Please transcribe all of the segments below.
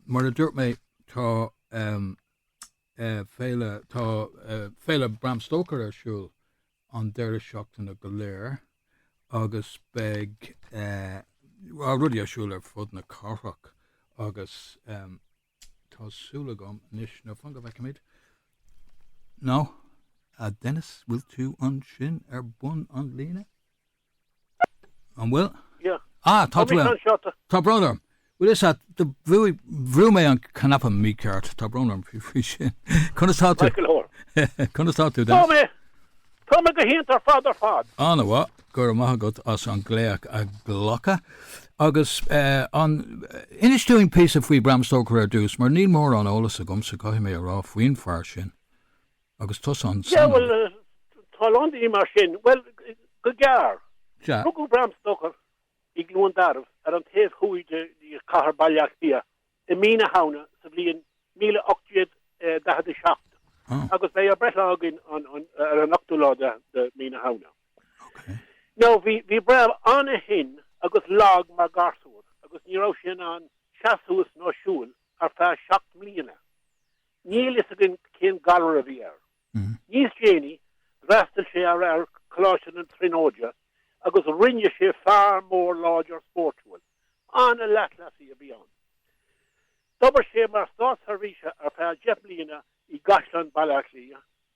mar a dúirt mé tá Féile Bram Stoker ar siúil an Deireadh seachtainna go léir agus beag rudí ar siúil ar fud na Cathrach agus tásúla gom níos nó fan go bheith cumid. No, a Dennis bhfuil tú an sin ar bun an líne? An bhfuil? Yeah. Tá tú Tá brother. Well, is that the bhrú mé an canapa mí ceart tá brother fí sin. Conas tá tú? Conas tá tú, Dennis? Tá me go héantar fad. Anna bhá, gur maithagad as an gléach a ghlacha. Agus an inistúing piece of faoi Bram Stoker ar dús, mar níl mór an ólas a gom sa gaiith mé a rá faoin fear sin. Agus tos an yeah, well, tá landí mar sin. Well, go gear. Ja. Rugú Bram Stoker I glúan darmh ar an taobh chuaigh de Cathrach bia I mína hauna sa bblion 1817. Agus bé a breithlagin ar an octulá de mína hauna. Okay. No, vi brab anna hin agus lag mar garsúr, agus ní rá sin an seaúas nó siúil ar feadh 7 mbliana. Níl is a gin cén galar a bhí ar. Níos déanaí bhreastal sé ar coláisian an trinóide, agus rinne sé far mór láidir sportúil. Anna leatlasí a bhí an. Dobar sé mar stás harvíse ar feadh 10 mbliana I gaslan Bhaile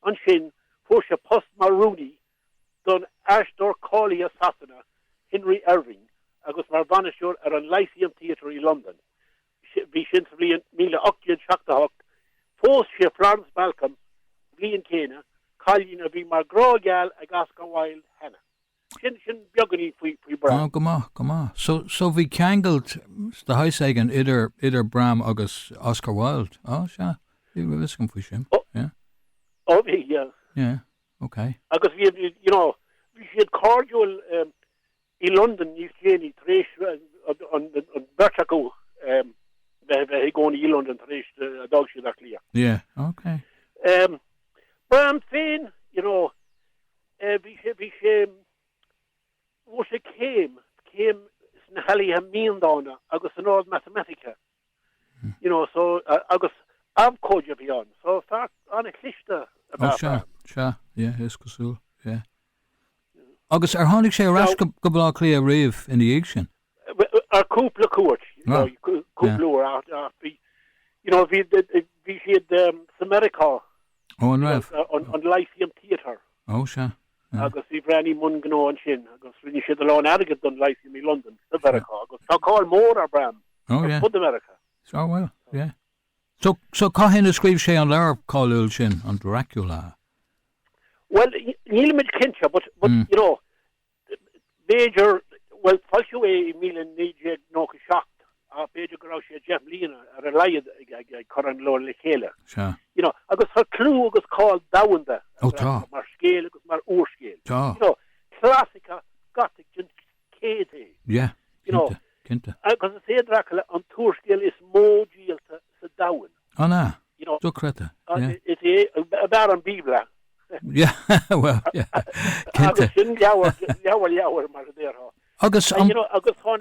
an sin fuair sé post mar Rooney don Ashdor Cawley Assassina Henry Irving agus mar vanisiúr ar an Lyceum Theatre I London. Bhí sin sa bblion 1878 fós sé Franz Malcolm bblion céine cailín a bhí mar grágeal ag asca bhhail hena. Sin beaganí faoi Bram. Go má. So bhí ceangailt de hais aigen idir Bram agus Oscar Wilde. Se. Bhí viscom faoi sin. Yeah. Bhí, yeah. Yeah, okay. Agus bhí siad cordial I London níos chéine tréis an Bertaco bheith gcónaí I London tréis a dag siad ar Cliath. Yeah, okay. Bram féin, bhí sé bhfuair sé céim sna healaithe míondána agus an áil mathematica. So agus amcóide bhí an. So feart anna cliste about Bram. Yeah, is cosúil, yeah. Agus ar tháinig sé ras go blá clí a riamh in the sin? Ar cúpla cuairt, cúpla bhí siad America. An raibh? An Lyceum Theatre. Se. Agus bhí brenn mun gná an sin, agus rinne siad lán agad don Lyceum I London, America. Agus tá cáil mór ar Bram. Yeah. Fud America. So well, yeah. So cá hin a scríb sé an leir cáúil sin an Dracula? Well, níl mid cinse, but major, well, falsiú I 1997 a Major go rá sé 10 mbliana ar a laiad ag coran lór le chéile. Agus har clú agus cáil dawanda. Tá. Mar scéal agus mar úrscéal. Tá. Clásica Gothic gin céadé. Yeah, cinnte. Agus a sé Dracula an túrscéal is mó díalta sa dawan. Na, do creta. It's a bar an Bibla. Yeah, well, yeah. Agus sin leabhar mar a déirtha. Agus tháin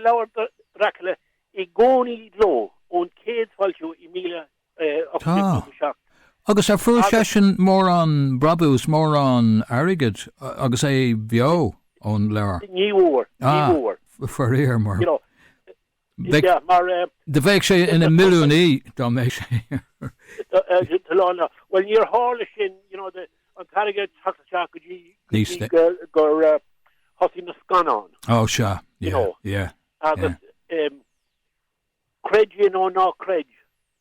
leabhar Dracula I gcónaí ló ón céad fáiltiú I 1817. Agus ar fuair sé sin mór an brabús, mór an airigid, agus é bheo ón leabhar. Níomhór. Faríar mar. De bheith sé ina milliúnaí dá mé sé. Well, níor hála sin, an tarigad Cathrach gur hosí na scanán. Se, yeah. Agus creidjin ó ná creid,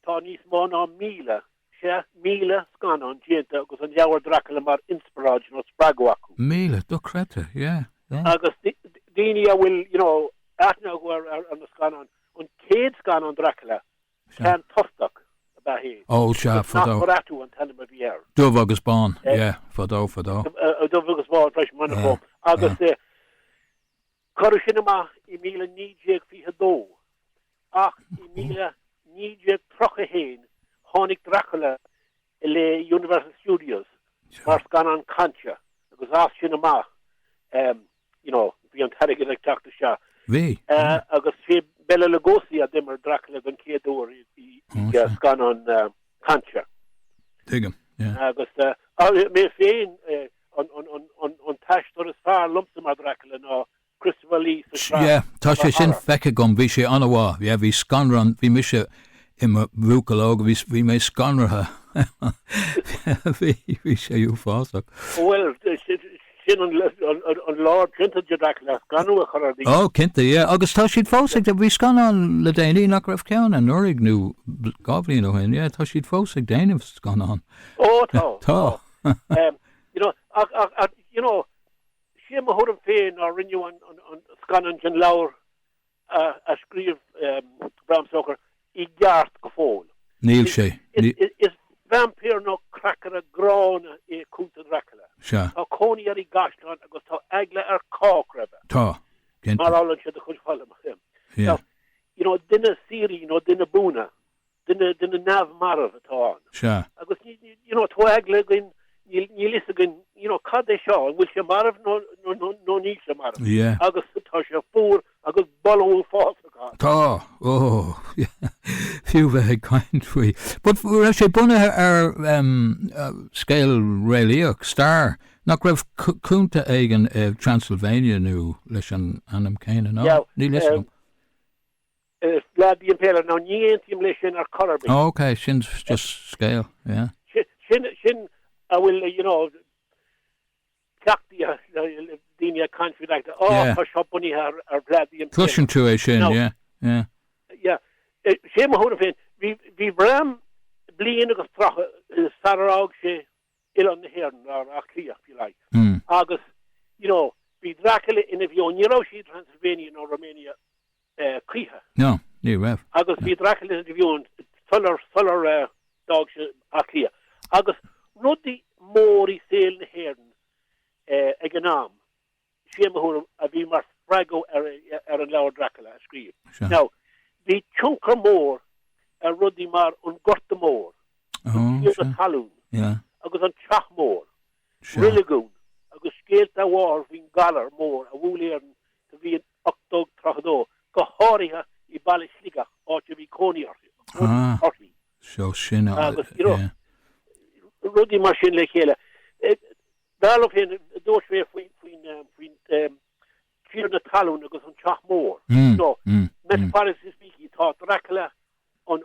tá níos má ná 1000, sé 1000 scanán dienta agus an leabhar Dracula mar inspiráid nó spraguacu. 1000, do creta, yeah. Agus daoine a bhfuil, aithne go ar an scanán, an céad scanán Dracula, cean tostach. Se fadó. Dubh agus bán, fadó. Dubh agus bán freis manna agus choir sin amach I 1922 ach I 1931 tháinig Dracula le Universal Studios mar scanán cancha agus as sin amach bhí an tarigad ag teachta se Bhí. Agus sé Bella Lugosi a dimmer Dracula gan céadúir I gan an cancha. Dig him, yeah. Agus mé féin an taistor is far lumsam a Dracula ná Christopher Lee. Yeah, tá sé sin feice gom bhí sé anhá. Yeah, bhí scanran, bhí mise imar bhúcalóg, bhí mé scanratha. Bhí sé ú fásach. Well, sin an Lord Cinta Dracula ganú a choradí. Oh, Cinta, yeah. Agus tá siad fósaigh de bhí scanán le déanaí nach raibh ceann an nuaigh nó gáblíonn ó hin. Yeah, tá siad fósaigh déanamh scanán. Oh, tá. Sé ma hurm féin a rinne an scanan an lawer a scríomh Bram Stoker I gart go fóil. Níl sé. Is vampire no crackar a grána I cúta Dracula. Tá cóní ar I gaslan agus tá eagla ar cák rebe. Tá. Mar allan sé a chuid fallach him. Yeah. Dinne Siri no dinne búna. Dinne nav marv atá an. Tá. Agus tó eagla gin ní lisa gin cad é seo bhfuil sé marv nó ní sé marv. Yeah. Agus tá sé fúr agus ballú fásaá. Tá. Oh, yeah. Fiú bheith caiint faoi. But raibh sé bunathe ar scéal réalaíoch star. Nach raibh cúnta éigen Transylvania nó leis an anam céine ná. Ní lisa gom. Lad Ian Péile ná ní aontaim leis sin ar chorbí. Oh, okay, sin's just scale, yeah. Sin a bhfuil teachtaí daoine a country like that. Tá seo buní ar Lad Ian Péile. Cushion to é sin, yeah. Yeah. Sé ma húna féin, hí Bram blian agus trocha sarrág sé il an na hhéireann ar a Cliath, if you like. Agus, hí Dracula ina bhíon, níró sí Transylvania nó Romania Cliath. No, ní raibh. Agus hí Dracula ina bhíon, solar dog sé a Cliath. Agus rudí mór I saoil na hhéireann ag an am, sé ma húna a bhí mar frago ar an leabhar Dracula a scríb. Now, hí chunkar mór a rudí mar an gorta mór, an talún, agus an teach mór, rilligún, agus scéalt a bhár hín galar mór a bhúléirn a bhí an 8 trachadó, go háirithe I baile sligach áte bhí cóní orthaí. So sin agus, rudí mar sin le chéile. Dálah féin dós fé faoin tír na talún agus an teach mór. Metaphorically speaking, tá Dracula on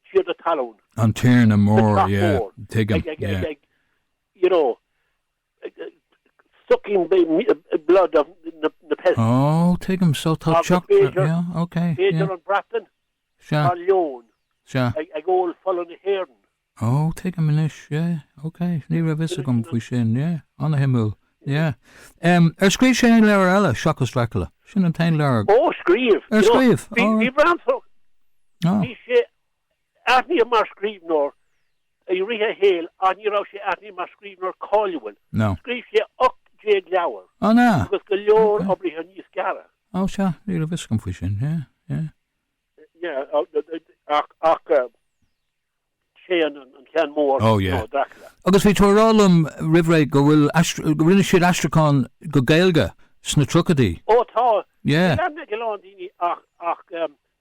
tír na talún. An tír na mór, yeah. Take him, yeah. Sucking blood of the peasant. Oh, take him so tá chocolate, yeah, okay. Péidir an Braton, a leon. Ag all follow na hhéireann. Oh, take him in ish, yeah, okay. Ní raibh is a gom faoi sin, yeah. Anna himúil, yeah. Scríb sé an leabhar eile, Seachas Dracula. Sin an tain leabhar. Oh, scríb. Scríb. Bhí Bram Stoker. Bhí sé aithní a mar scríb nóir a rithe héal a ní rá sé aithní mar scríb nóir cáilúil. No. Scríb sé 8 leabhar. Oh, na. Agus go leor oblithe níos gara. Oh, se, ní raibh is gom faoi sin, yeah. Yeah, ach sé an cean mór. Oh, yeah. Dracula. Agus bhí tuarálam rihre go bhfuil rinne siad astracán go gailge sna trucadaí. Oh, tá. Yeah. Lena gelán daoine ach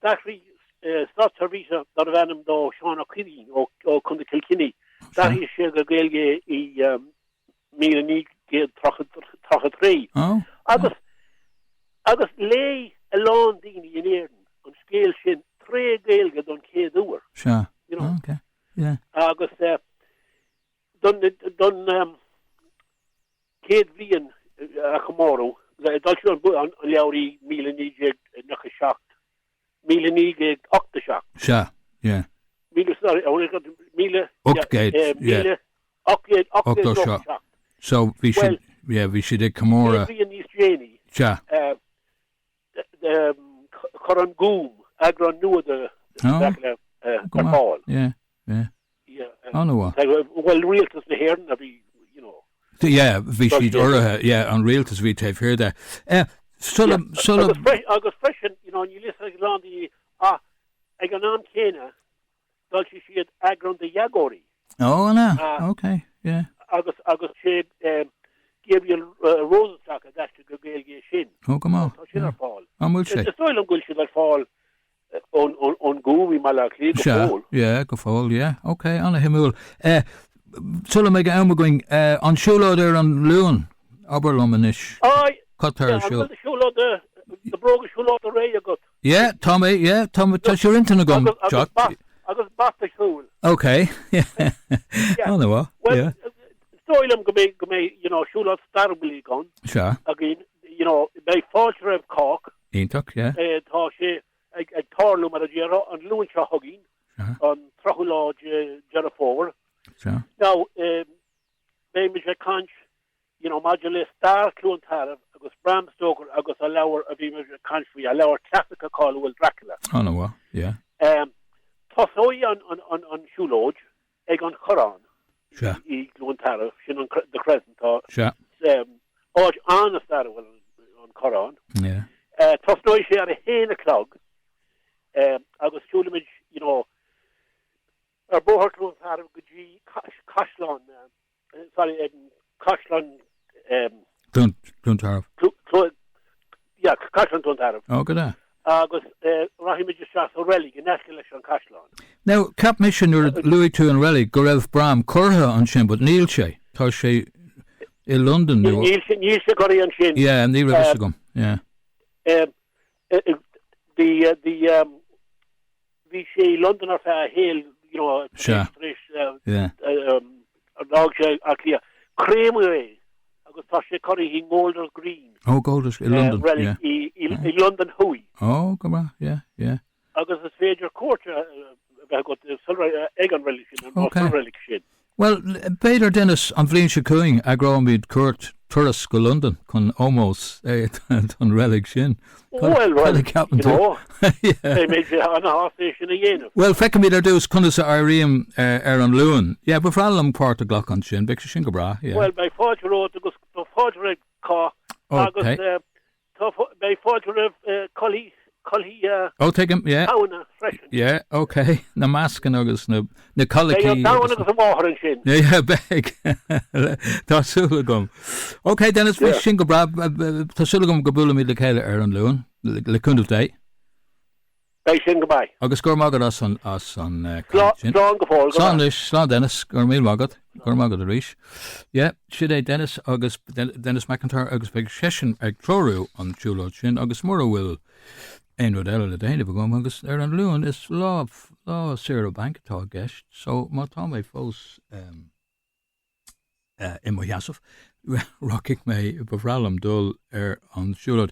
dachrí statsarvísa dar bhenam dó Seán O'Connell ó chunda Kilkenny. Dachrí sé go gailge I 1933. Oh. Agus lé a lán daoine in éireann an scéal sin tré gailge don céadúir. Sure. Okay. Yeah. Agus don céad bhíon a chomórú dal an leabhrí 1987. 1987. Sure. Yeah. Míle Upgate. Yeah. Upgate. So we should ag Comhairle. Bhíon níos déanaí. Sure. Coran Goom agran nua de Carpáil. Yeah. Oh no. Well, realtas na hhéireann a bhí, Yeah, bhí siad orthe, yeah, an realtas bhí taobh here there. Agus freisin, ní lisa ag lándí ag an am céine dal si siad agran de Iagóirí. Oh, no. Okay, yeah. Agus sé give you Rosenstock a dash to go gael shin. Oh, come on. Shin or fall. I'm will say. The soil on gulch that fall on gooey malakli go fall. Yeah, go fall, yeah. Okay, on a himul. Sulla mega elma going on Shulo there on Loon. Oberlomanish. Aye. Cut her show. The Shulo the brogue Shulo the ray you got. Yeah, Tommy, touch your into the gum, Chuck. I got back the school. Okay. Yeah. I know what. Well, yeah. Stoilum go me, Shulo starably gone. Sure. Again, by Fómhair Cork. Intuck, yeah. Tá sé ag tarlum ar a dhéara an luúin se hagin an trochuláid Jera Fómhair. Sure. Now, mé me sé cant, maidir le star clún tarab agus Bram Stoker agus a leabhar a bhí me sé cant fao a leabhar Cathrach a cáil Dracula. I know what, yeah. Tosóí an siúlóid ag an chorán. Sure. I clún tarab sin an the crescent tá. Sure. Áid an a star an chorán. Yeah. Tosnóid sé ar a héna clog. Agus siúlamid, ar bóthar clún tarab go dtí Caisleán, Caisleán Clún tarab. Yeah, Caisleán clún tarab. Oh, good eye. Agus rahimid just shas O'Reilly, an escalation on Caisleán. Now, Cap Missioner Louis Tu and Relly, Gorev Bram, Curha on Shin, but Neil Shay, Tá sé in London. Neil Shay got on Shin. Yeah, Neil Revissagum, yeah. The VC London or Hill, Sure. Yeah. Dog Shay, Cliath. Creamway. Agus tá sé curry he Golders Green. Oh, Golders in London, Relly, yeah. In London Hui. Oh, come on, yeah. Agus is féidir court got Egan religion and Okay. religion. Well, Bader Dennis on Flin Shakuing, Agромid Kurt Tourist go London, con almost on relic shin. Well, Yeah. They made an half station again. Well, fecka there does Cunnus Iriam an Luan. Yeah, but for a long part of Glock on Shin, Bix Shingabra, yeah. Well, by Fómhair Road, there goes to Fómhair Car. Okay. By Fómhair Collie. Oh, take him, yeah. Town, fresh. Yeah, okay. Na masken agus na colicky. Down agus a water and shin. Yeah, beg. Tassulagum. Okay, Dennis, fish single brab. Tassulagum gabula the Kayla Aaron Loon. Le Kunduf Day. By Shingabai. Agus Gormagad us on Strong Gafol. Sandish, Slán Dennis, Gormil Magad. Gormagad the Rish. Yeah, Shide Dennis, August Dennis McIntyre, August Big Session, Ag Troru on Chulo Chin, August Murrow will. Ein Rodella the Dane of Gum, August Aaron Loon is law Sarah Bank Tall guest. So, Matame Fos in my Yasuf, rocking me, Bavralam Dull on Shulot.